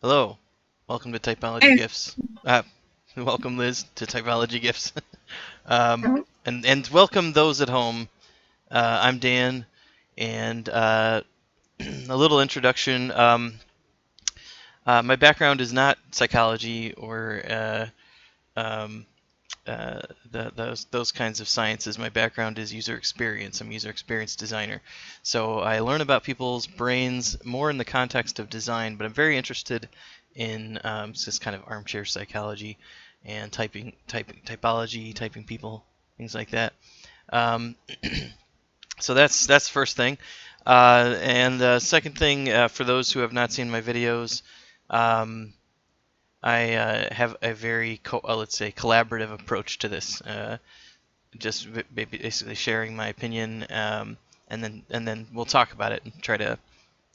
Hello, welcome to Typology Hey. Gifts. Welcome, Liz, to Typology Gifts. And welcome those at home. I'm Dan, and a little introduction. My background is not psychology or um, those kinds of sciences. My background is user experience. I'm a user experience designer, so I learn about people's brains more in the context of design. But I'm very interested in just kind of armchair psychology and typology, typing people, things like that. Um, so that's first thing. And second thing, for those who have not seen my videos, um, I have a very, let's say, collaborative approach to this. Just basically sharing my opinion, and then we'll talk about it and try to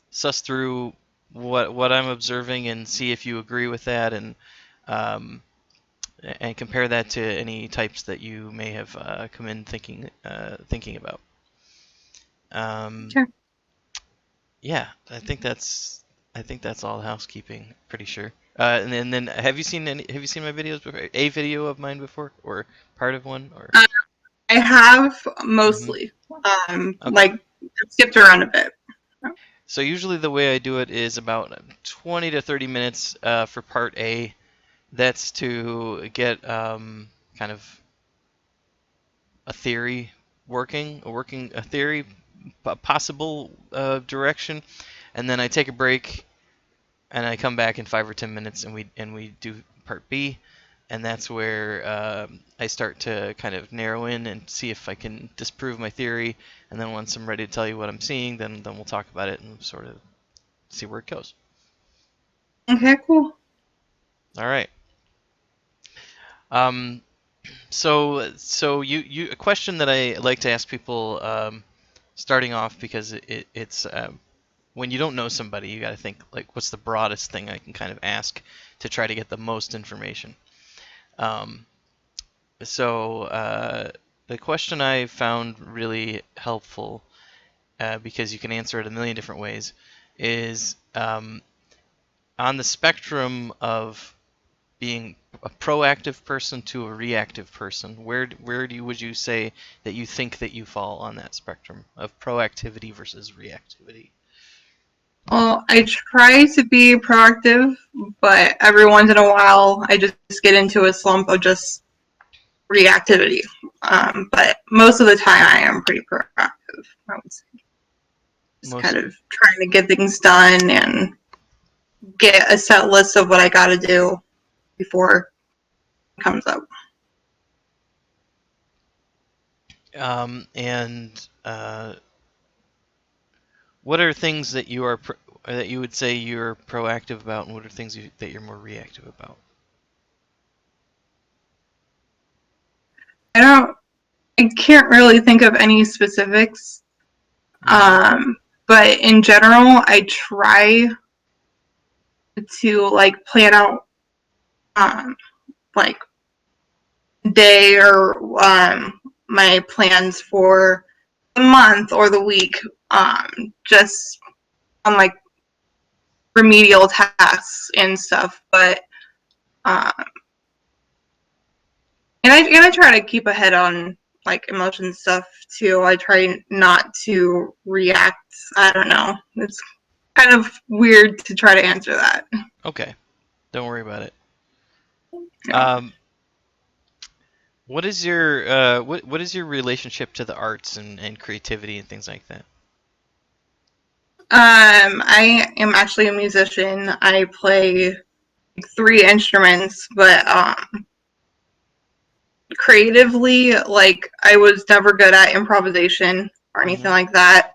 suss through what I'm observing and see if you agree with that, um, and compare that to any types that you may have come in thinking about. Um, Sure. yeah, I think that's all housekeeping. Pretty sure. And then have you seen my videos before? A video of mine before, or part of one, or? Uh, I have Hmm. mostly, Okay. like skipped around a bit. So usually the way I do it is about 20 to 30 minutes for part A. That's to get kind of a theory a theory, a possible direction, and then I take a break and I come back in 5 or 10 minutes and we do part B, and that's where I start to kind of narrow in and see if I can disprove my theory, and then once I'm ready to tell you what I'm seeing, then we'll talk about it and sort of see where it goes. Okay, cool. All right. Um, so you a question that I like to ask people starting off, because it's when you don't know somebody, you got to think like, what's the broadest thing I can kind of ask to try to get the most information. Um, so the question I found really helpful, because you can answer it a million different ways, is on the spectrum of being a proactive person to a reactive person, would you say that you think that you fall on that spectrum of proactivity versus reactivity? Well, I try to be proactive, but every once in a while, I just get into a slump of just reactivity. But most of the time, I am pretty proactive. I would say, just Most. kind of trying to get things done and get a set list of what I got to do before it comes up. And what are things that that you would say you're proactive about, and what are things that you're more reactive about? I don't. I can't really think of any specifics. Mm-hmm. Um, but in general, I try to like plan out um, like day or my plans for the month or the week, just on like remedial tasks and stuff. But um, and I try to keep ahead on like emotion stuff too. I try not to react. I don't know. It's kind of weird to try to answer that. Okay, don't worry about it. No. Um, what is your relationship to the arts and creativity and things like that? I am actually a musician. I play three instruments, but creatively, like I was never good at improvisation or anything Mm-hmm. like that.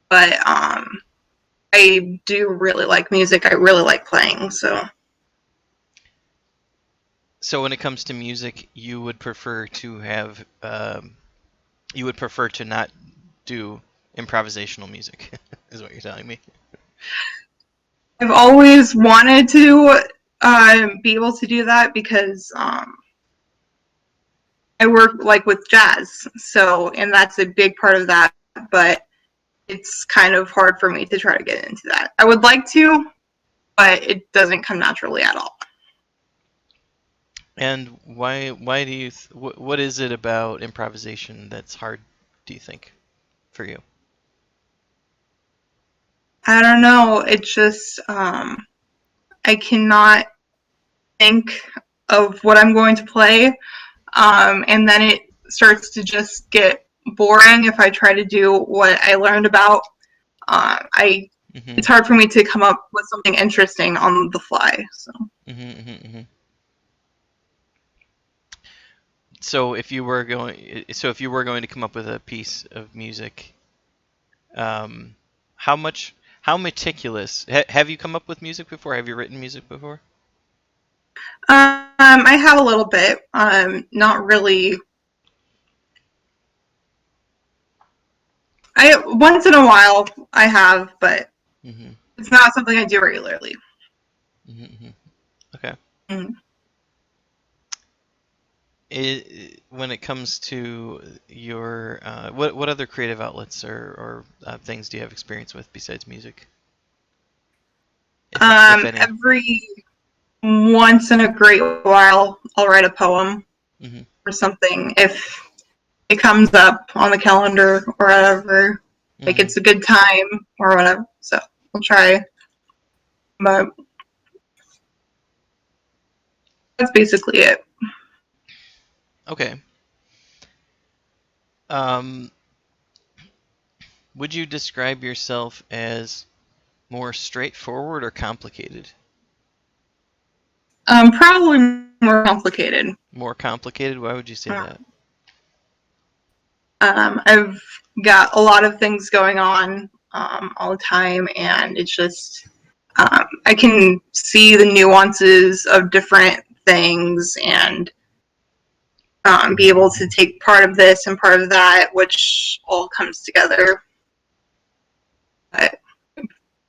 But I do really like music. I really like playing. So So when it comes to music, you would prefer to not do improvisational music, is what you're telling me. I've always wanted to be able to do that because I work like with jazz. So and that's a big part of that. But it's kind of hard for me to try to get into that. I would like to, but it doesn't come naturally at all. And why do you what is it about improvisation that's hard, do you think, for you? I don't know. It's just I cannot think of what I'm going to play, and then it starts to just get boring if I try to do what I learned about. I Mm-hmm. It's hard for me to come up with something interesting on the fly. So Mm-hmm, mm-hmm, mm-hmm. So if you were going to come up with a piece of music, um, how much, how meticulous, have you come up with music before? Have you written music before? I have a little bit. Not really. I once in a while I have, but Mm-hmm. it's not something I do regularly. Mm-hmm, mm-hmm. Okay. Mm. When it comes to your what other creative outlets or things do you have experience with besides music, if any? Every once in a great while, I'll write a poem Mm-hmm. or something if it comes up on the calendar or whatever. Like Mm-hmm. it's a good time or whatever. So I'll try. But that's basically it. Okay. Um, would you describe yourself as more straightforward or complicated? Probably more complicated. More complicated? Why would you say that? I've got a lot of things going on all the time, and it's just I can see the nuances of different things and be able to take part of this and part of that, which all comes together. I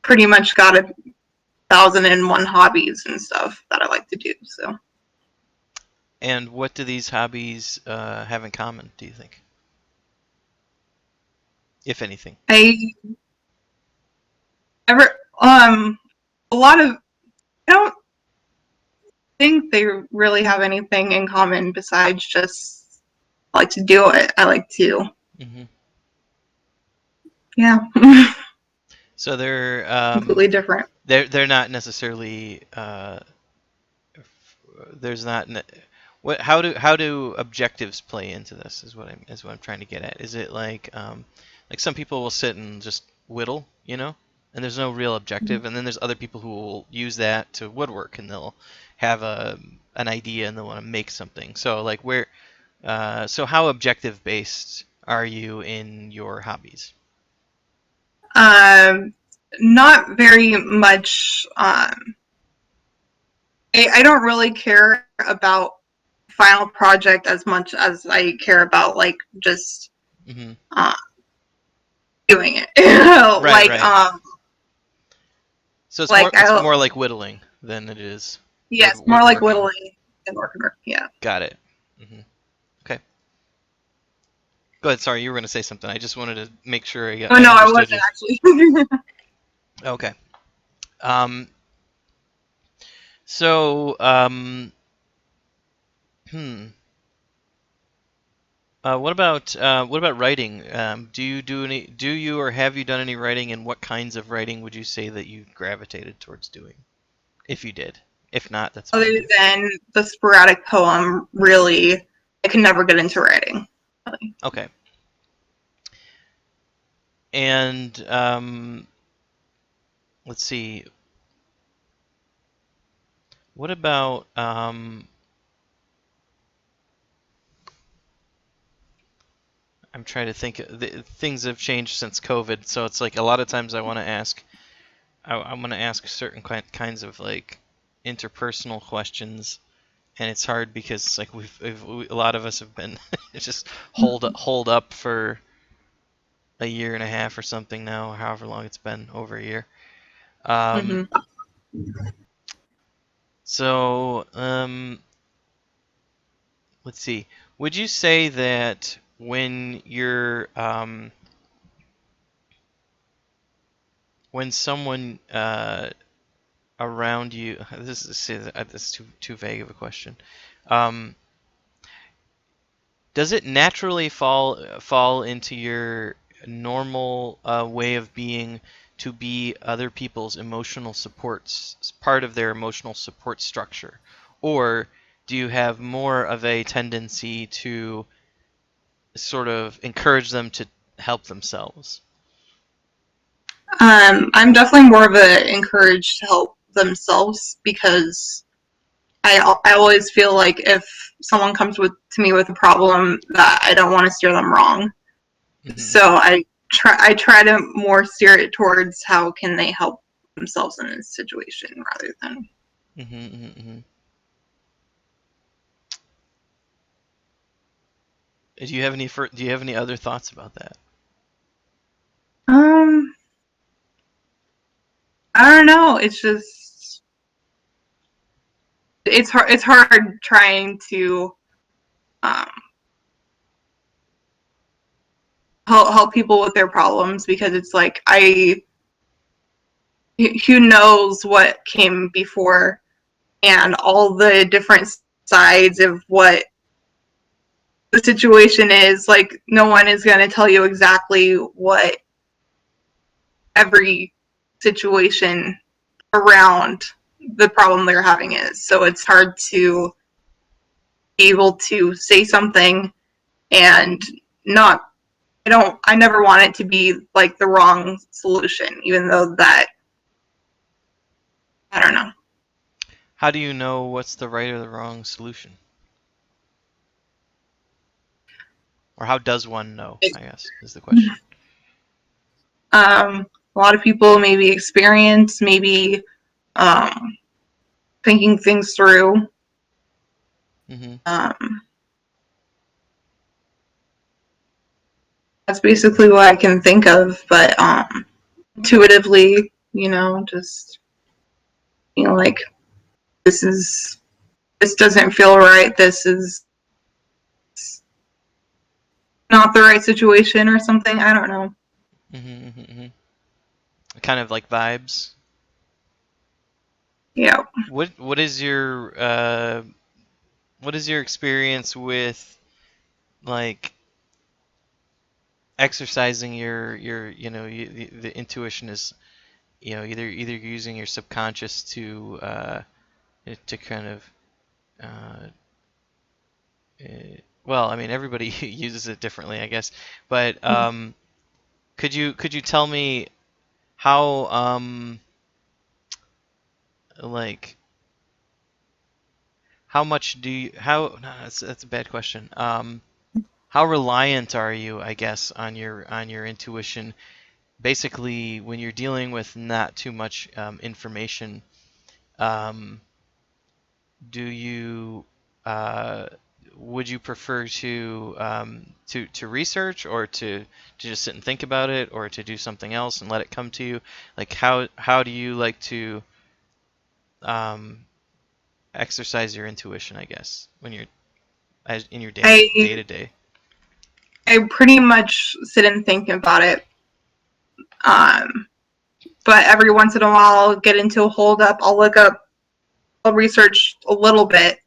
pretty much got 1,001 hobbies and stuff that I like to do. So And what do these hobbies have in common, do you think, if anything? I ever a lot of I don't think they really have anything in common besides just I like to do it. I like to, Mm-hmm. yeah, So completely different. they're not necessarily there's not what how do objectives play into this is what I'm trying to get at. Is it like some people will sit and just whittle, and there's no real objective, and then there's other people who will use that to woodwork, and they'll have an idea and they want to make something. So like so how objective based are you in your hobbies? Um, Not very much. I don't really care about final project as much as I care about like just Hmm. uh, doing it. Right, right. So Like it's I more like whittling than it is yes, more like woodworking. whittling than working. Yeah. Got it. Hmm. Okay. Go ahead. Sorry, you were going to say something. I just wanted to make sure Oh I no, I understood wasn't you. actually. Okay. Um. So. Hmm. What about writing? Do you do any? Do you or have you done any writing? And what kinds of writing would you say that you gravitated towards doing? If you did. If not, that's Other fine too. than the sporadic poem, really, I can never get into writing. Really. Okay. And let's see. What about I'm trying to think. Things have changed since COVID, so it's like a lot of times I want to ask. I want to ask certain kinds of like interpersonal questions, and it's hard because like a lot of us have been just hold up for a year and a half or something now, however long it's been, over a year. Um, Mm-hmm. so let's see. Would you say that when someone around you. This is too vague of a question. Um, does it naturally fall into your normal way of being to be other people's emotional supports, part of their emotional support structure, or do you have more of a tendency to sort of encourage them to help themselves? I'm definitely more of a encourage to help themselves because I always feel like if someone comes to me with a problem that I don't want to steer them wrong. Hmm. So I try to more steer it towards how can they help themselves in this situation rather than Hmm. Hmm. Do you have any other thoughts about that? um I don't know. It's just it's hard trying to um help people with their problems because it's like I who knows what came before and all the different sides of what the situation is. Like no one is going to tell you exactly what every situation around the problem they're having is. So it's hard to be able to say something and not I never want it to be like the wrong solution, even though that I don't know. How do you know what's the right or the wrong solution? Or how does one know, I guess, is the question. A lot of people maybe experience, maybe um, thinking things through. Hmm. Um, that's basically what I can think of, but intuitively, just like this is this doesn't feel right. This is not the right situation or something. I don't know. Hmm. Hmm. Kind of like vibes. Yeah. What is your experience with like exercising your the intuition is either using your subconscious to kind of uh, well, I mean everybody uses it differently, I guess, but could you tell me how like how much do you how no, that's a bad question. How reliant are you, I guess, on your intuition? Basically, when you're dealing with not too much information, um, do you uh, would you prefer to research or to just sit and think about it or to do something else and let it come to you? Like how do you like to um, exercise your intuition, I guess, when you're in your day I to day? I pretty much sit and think about it. Um, but every once in a while, I'll get into a hold up. I'll research a little bit,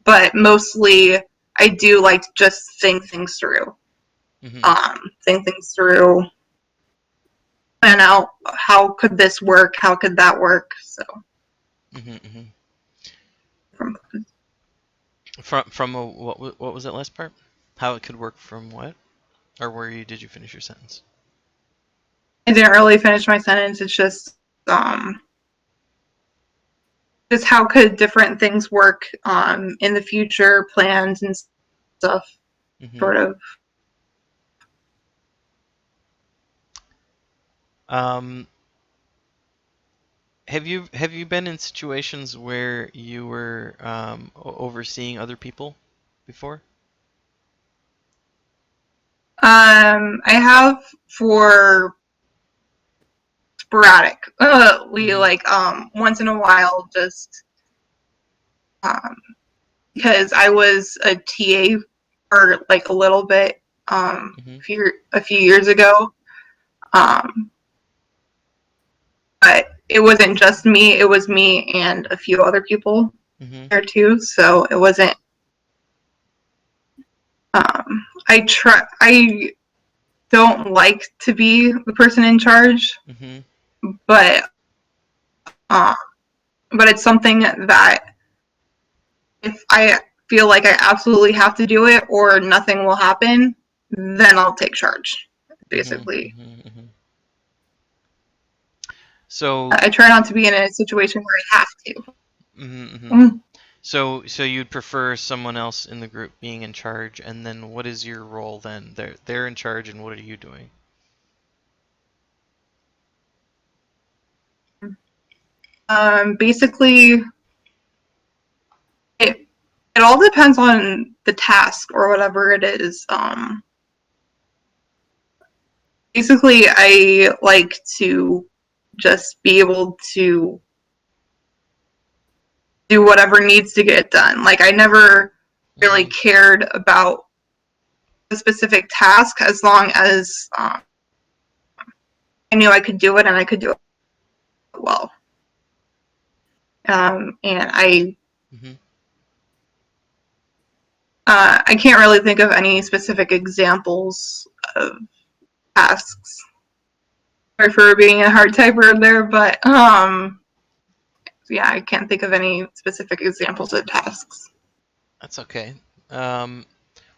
but mostly I do like to just think things through. Hmm. Think things through, plan out how could this work, how could that work. So Hmm. Hmm. from From what was that last part? How it could work from what? Or did you finish your sentence? I didn't really finish my sentence. It's just how could different things work in the future, plans and stuff, Hmm. sort of. Um, have you been in situations where you were overseeing other people before? I have for sporadic. We Hmm. like once in a while just um because I was a TA for like a little bit Hmm. a few years ago. Um but it wasn't just me. It was me and a few other people Mm-hmm. there too. So it wasn't. I don't like to be the person in charge, Mm-hmm. but um, but it's something that if I feel like I absolutely have to do it or nothing will happen, then I'll take charge. Mm-hmm. Basically, Mm-hmm. Mm-hmm. So, I try not to be in a situation where I have to. mm-hmm. Mm-hmm. Mm. So you'd prefer someone else in the group being in charge, and then what is your role then? They're in charge, and what are you doing? Basically, it it all depends on the task or whatever it is. Basically, I like to just be able to do whatever needs to get done. Like I never really Mm-hmm. cared about a specific task as long as I knew I could do it and I could do it well. And Mm-hmm. I can't really think of any specific examples of tasks. Sorry for being a hard typer there, but yeah, I can't think of any specific examples of tasks. That's okay. Um,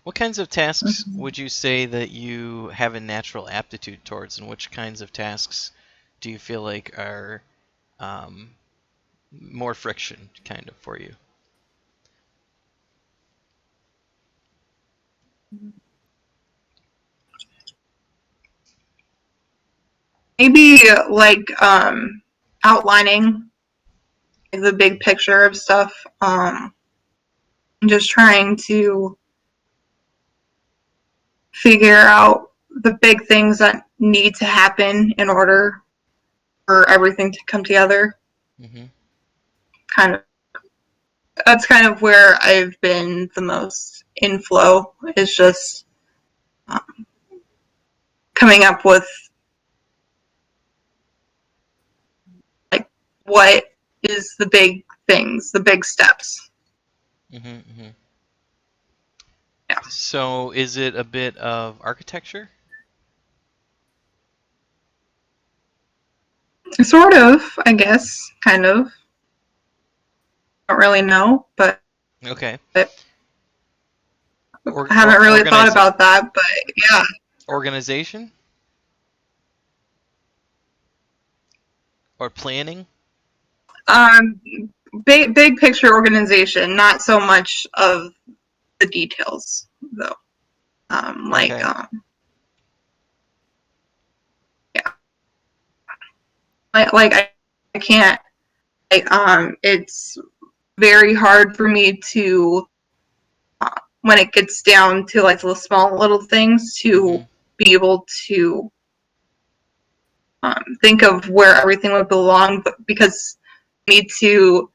what kinds of tasks would you say that you have a natural aptitude towards, and which kinds of tasks do you feel like are um, more friction kind of for you? Maybe like outlining the big picture of stuff. Just trying to figure out the big things that need to happen in order for everything to come together. Mm-hmm. Kind of that's kind of where I've been the most in flow is just um, coming up with like what is the big things, the big steps. Mm-hmm. Mm-hmm. Yeah, So is it a bit of architecture? sort of, I guess, kind of. Don't really know, Okay. I Or, haven't really thought organizing about that. But yeah, organization or planning? um, big picture organization, not so much of the details though. Like Okay. yeah, I can't. It's very hard for me to uh, when it gets down to like the small little things Mm-hmm. to be able to think of where everything would belong, but because I need to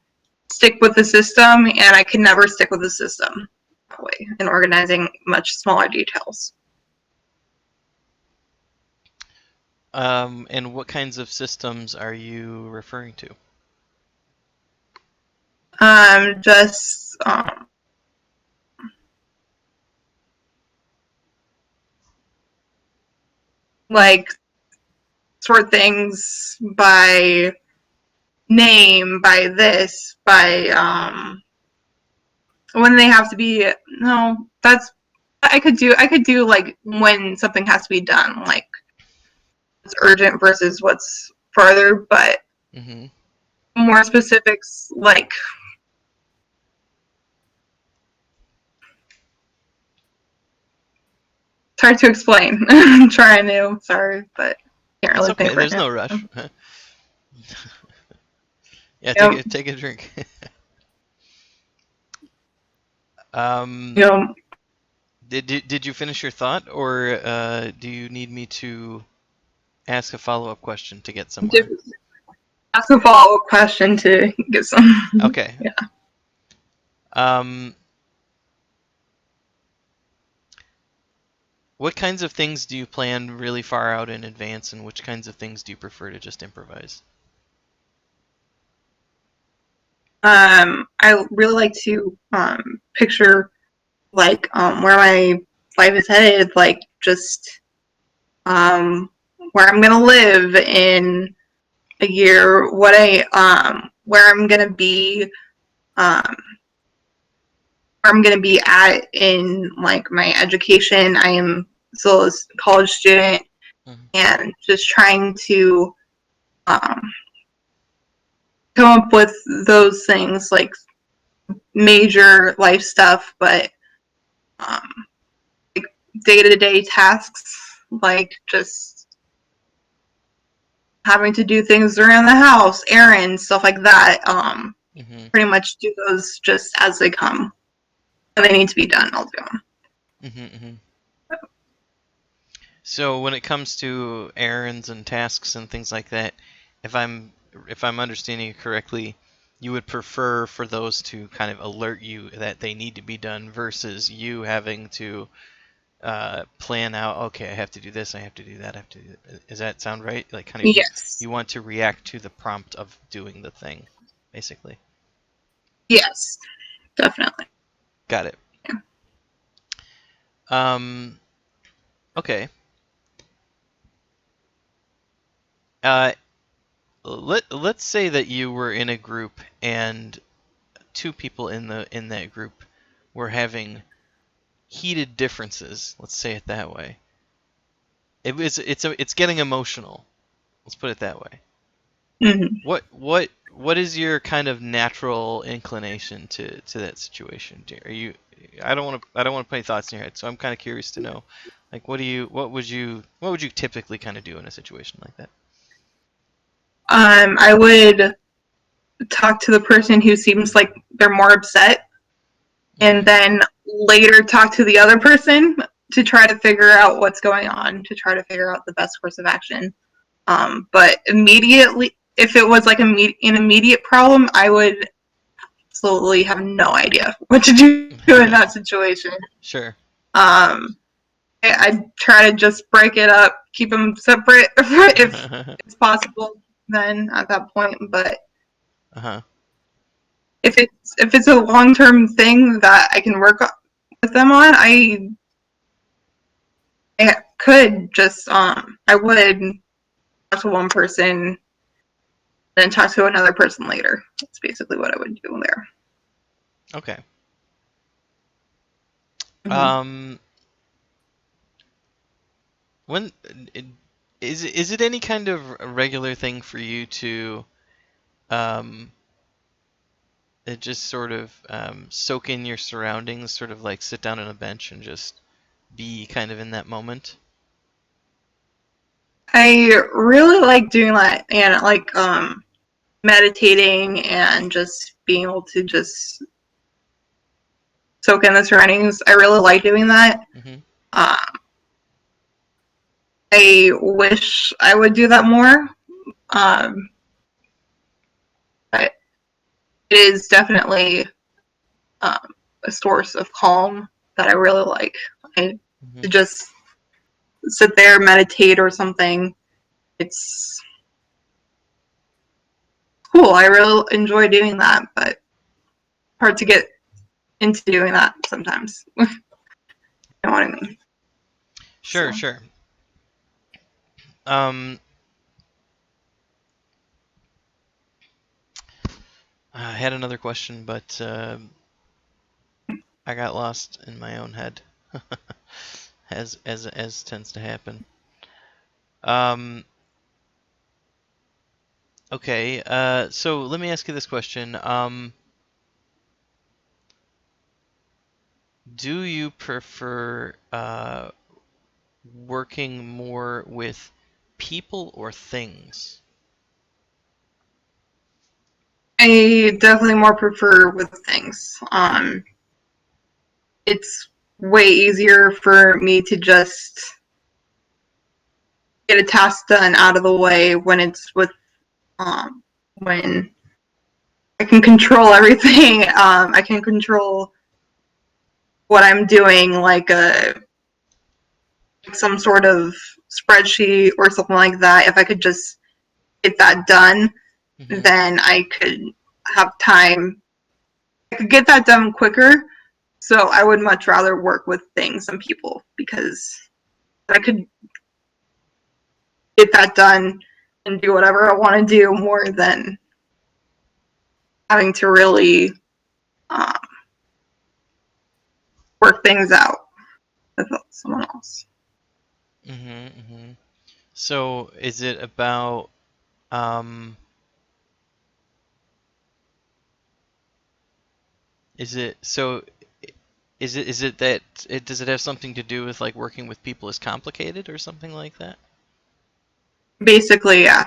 stick with the system, and I can never stick with the system that way in organizing much smaller details. And what kinds of systems are you referring to? Just like sort things by name, by this, by when they have to be. No, that's I could do like when something has to be done, like it's urgent versus what's farther, but Mm-hmm. more specifics like it's hard to explain. I'm trying to, sorry, but can't That's really okay. think right There's now. no rush. Yeah, Yep. take a drink. um, You know, did you finish your thought, or do you need me to ask a follow-up question to get somewhere? ask a follow-up question to get some. Okay. Yeah. Um, what kinds of things do you plan really far out in advance, and which kinds of things do you prefer to just improvise? I really like to picture like where my life is headed, like just where I'm gonna live in a year, what I where I'm gonna be, um, where I'm gonna be at in like my education. I am still a college student, Mhm. and just trying to um, come up with those things like major life stuff, but um, like day to day tasks, like just having to do things around the house, errands, stuff like that. Mhm. Pretty much do those just as they come. When they need to be done, I'll do them. Mhm. Mhm. So when it comes to errands and tasks and things like that, if I'm if I'm understanding you correctly, you would prefer for those to kind of alert you that they need to be done versus you having to plan out. Okay, I have to do this. I have to do that. I have to. Do that. Does that sound right? Like kind of Yes. you want to react to the prompt of doing the thing, basically. Yes, definitely. Got it. Um. Okay. Uh. Let's say that you were in a group and two people in that group were having heated differences. Let's say it that way. It's getting emotional. Let's put it that way. Hmm. What is your kind of natural inclination to that situation? Are you I don't want to put any thoughts in your head, so I'm kind of curious to know, like what would you typically kind of do in a situation like that? I would talk to the person who seems like they're more upset, and Hmm. then later talk to the other person to try to figure out what's going on, to try to figure out the best course of action. But immediately, if it was like an immediate problem, I would absolutely have no idea what to do in that situation. Sure. Um, I try to just break it up, keep them separate if it's possible. Then at that point, but Uh-huh. if it's a long term thing that I can work with them on, I could just I would talk to one person, then talk to another person later. That's basically what I would do there. Okay. Mm-hmm. Um, when is it any kind of regular thing for you to um just sort of soak in your surroundings, sort of like sit down on a bench and just be kind of in that moment? I really like doing that and like meditating and just being able to just soak in the surroundings. I really like doing that. Hmm. Um, I wish I would do that more, um, but it is definitely um, a source of calm that I really like. I to Hmm. just sit there, meditate or something. It's cool. I really enjoy doing that, but hard to get into doing that sometimes. You know what I mean? Sure, So sure. Um, I had another question, but I got lost in my own head, as tends to happen. Um, okay. So let me ask you this question. Do you prefer working more with people or things? I definitely more prefer with things. It's way easier for me to just get a task done out of the way when it's with when I can control everything. I can control what I'm doing, like some sort of spreadsheet or something like that. If I could just get that done, Hmm. then I could have time. I could get that done quicker, so I would much rather work with things than people because I could get that done and do whatever I want to do more than having to really um, work things out with someone else. So is it about um, is it so is it that it does it have something to do with like working with people is complicated or something like that? Basically, yeah.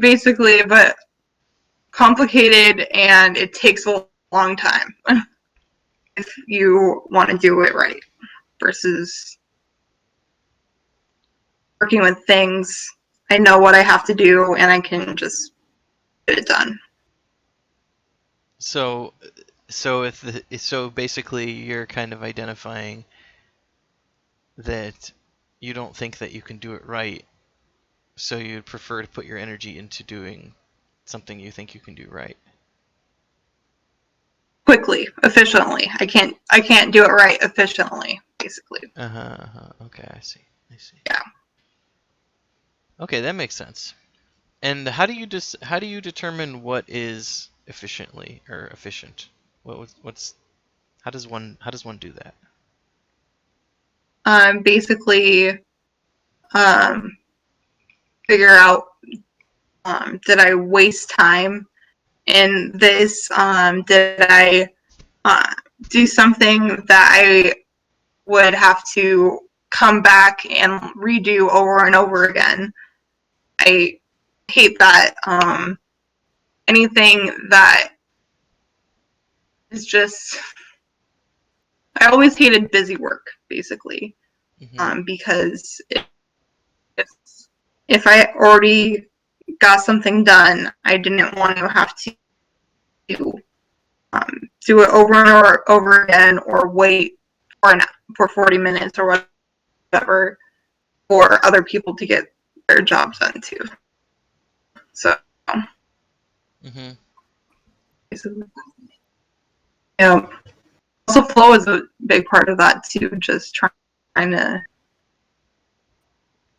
Basically, but complicated and it takes a long time if you want to do it right versus working with things. I know what I have to do and I can just get it done. So so basically you're kind of identifying that you don't think that you can do it right, so you'd prefer to put your energy into doing something you think you can do right. Quickly, efficiently. I can't do it right efficiently, basically. Okay, I see. I see. Yeah. Okay, that makes sense. And how do you determine what is efficiently or efficient? What's how does one do that? Basically, um, figure out did I waste time in this? Did I uh, do something that I would have to come back and redo over and over again? I hate that. Anything that is just, I always hated busy work, basically, Mhm. because if, if I already got something done, I didn't want to have to do it over and over again or wait for, for 40 minutes or whatever for other people to get their jobs done too. So, Mhm. yeah. Also, flow is a big part of that too. Just trying to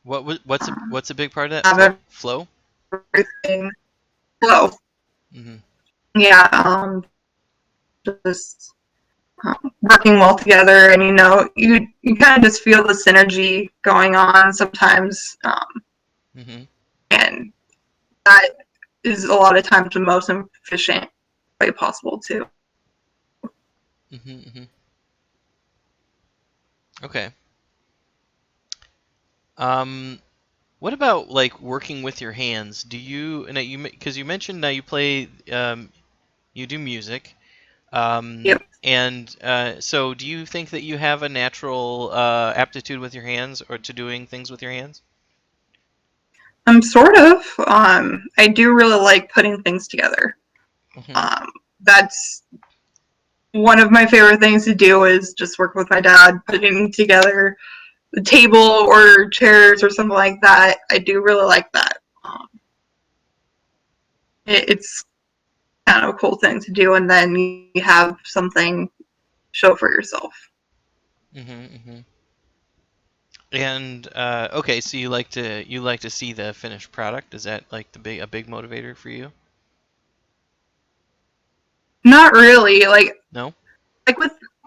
What's a big part of that have flow? everything flow. Mhm. Yeah, just working well together, and you kind of just feel the synergy going on sometimes, Mhm. and that is a lot of times the most efficient way possible too. Mhm. Mhm. Okay. Um, what about like working with your hands? Do you and you because you mentioned now you play you do music. Yep. And so do you think that you have a natural aptitude with your hands or to doing things with your hands? Sort of. I do really like putting things together. Mhm. Um, that's one of my favorite things to do is just work with my dad, putting together the table or chairs or something like that. I do really like that. It's kind of a cool thing to do, and then you have something to show for yourself. Mhm. Mhm. And okay, so you like to see the finished product. Is that like the big motivator for you? Not really, No? like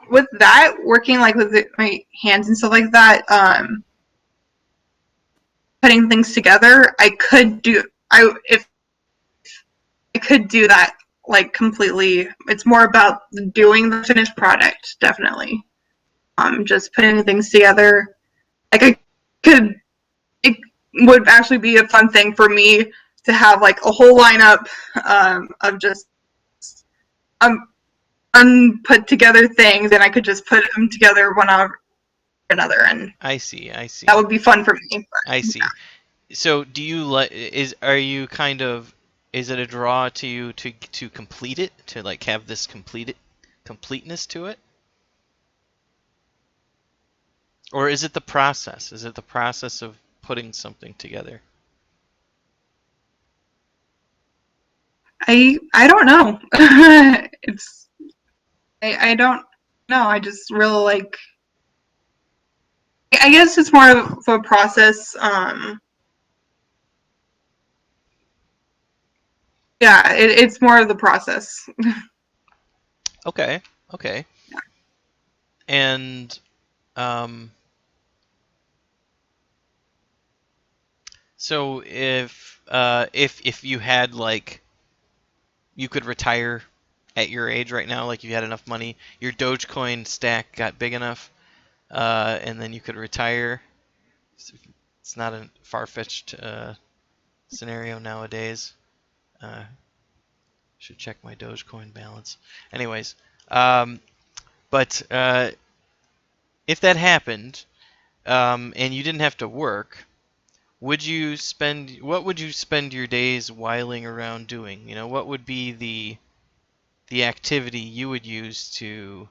with that working like with my hands and stuff like that. Putting things together, I could do. I if I could do that like completely. It's more about doing the finished product, definitely. Just putting things together. Like I could, it would actually be a fun thing for me to have like a whole lineup of just um, unput together things, and I could just put them together one after another, and I see. I that see. would be fun for me. I see. So do you like is are you kind of is it a draw to you to complete it to like have this completeness to it? Or is it the process? Is it the process of putting something together? I don't know. It's I don't know. I just really like. I guess it's more of a process. Yeah, it's more of the process. Okay. Okay. And um, so if you had like you could retire at your age right now, like you had enough money, your Dogecoin stack got big enough, and then you could retire. It's not a far-fetched scenario nowadays. Uh, should check my Dogecoin balance. Anyways, um, but if that happened, and you didn't have to work, what would you spend your days whiling around doing? What would be the activity you would use to,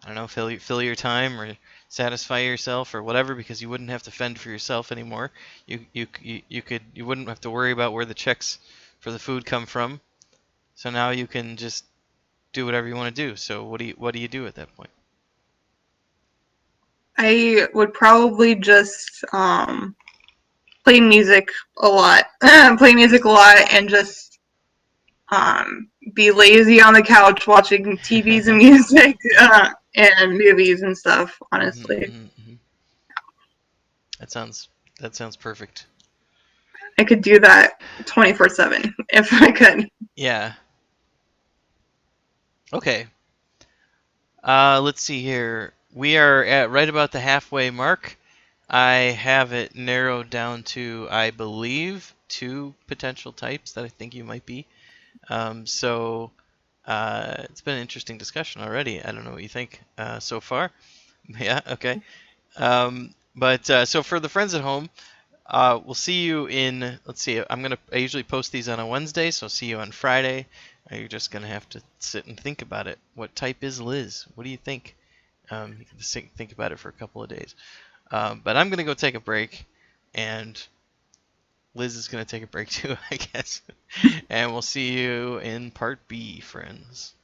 I don't know, fill your time or satisfy yourself or whatever, because you wouldn't have to fend for yourself anymore. You wouldn't have to worry about where the checks for the food come from. So now you can just do whatever you want to do. So what do you do at that point? I would probably just play music a lot, play music a lot, and just be lazy on the couch watching TVs and music and movies and stuff. hmm Honestly, hmm hmm That sounds perfect. I could do that 24/7 if I could. Yeah. Okay. Let's see here. We are at right about the halfway mark. I have it narrowed down to, I believe, two potential types that I think you might be. So it's been an interesting discussion already. I don't know what you think so far. Yeah, okay. But so for the friends at home, we'll see you in. Let's see. I usually post these on a Wednesday, so I'll see you on Friday. You're just gonna have to sit and think about it. What type is Liz? What do you think? You can just think about it for a couple of days. But I'm gonna go take a break, and Liz is gonna take a break too, I guess. And we'll see you in part B, friends.